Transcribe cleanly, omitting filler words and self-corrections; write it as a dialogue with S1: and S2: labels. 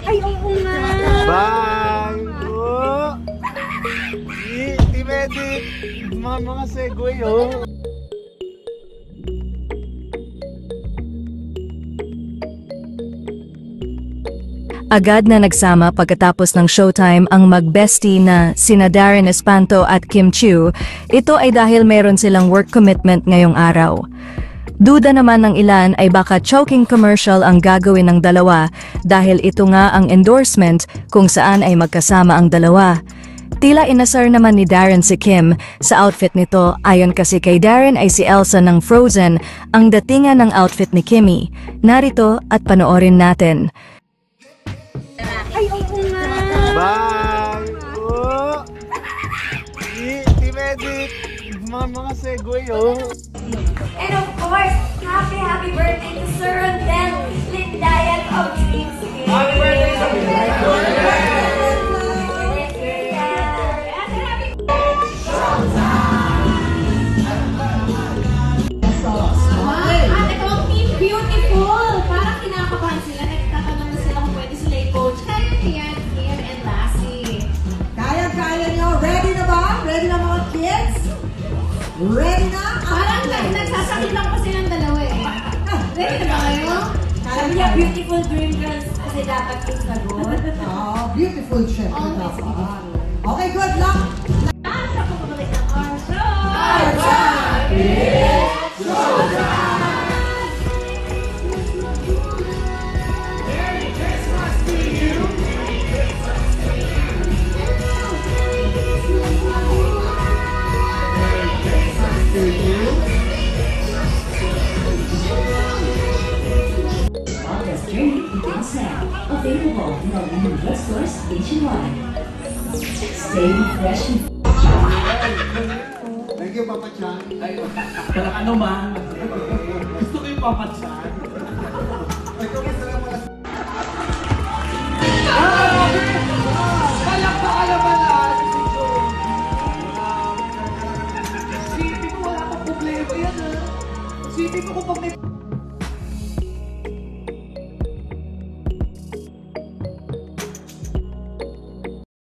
S1: Ay, oo nga.
S2: Bye! Oh! Team Edit! Mga segue, oh!
S3: Agad na nagsama pagkatapos ng showtime ang mag-bestie na sina Darren Espanto at Kim Chiu. Ito ay dahil meron silang work commitment ngayong araw. Duda naman ng ilan ay baka choking commercial ang gagawin ng dalawa dahil ito nga ang endorsement kung saan ay magkasama ang dalawa. Tila inasar naman ni Darren si Kim sa outfit nito, ayon kasi kay Darren ay si Elsa ng Frozen ang datingan ng outfit ni Kimmy. Narito at panoorin natin.
S1: Ay, oo nga.
S2: Bye! Oh! Team Edit! Mga segue, oh!
S1: And of course, happy birthday to Sir Rodel Lindayan of Dreamscape. Happy birthday, Sir Ate ko, Team Beautiful! Parang kinakabahan sila. Nagtatanong na sila kung pwede sila i-coach. Kaya yan, Kim and Lassie.
S4: Kaya nyo. Ready na ba? Ready na mga kids? Ready na?
S1: Parang nagsasakit lang pa silang dalawa eh. Ready na ba kayo? Sabi niya, beautiful dream girls kasi dapat yung sagot.
S4: Oh, beautiful chef. Okay, good luck.
S1: Sa pagkabalik ng our show!
S5: August journey begins now. Available in our new drugstores nationwide. Stay fresh and
S2: Thank you, Papa Chan.
S6: Ay, walang ano man. Gusto ko yung papatsan. Palakpakan naman natin si Joe. Sipin ko wala pang problema yan, ha? Sipin ko kung pag may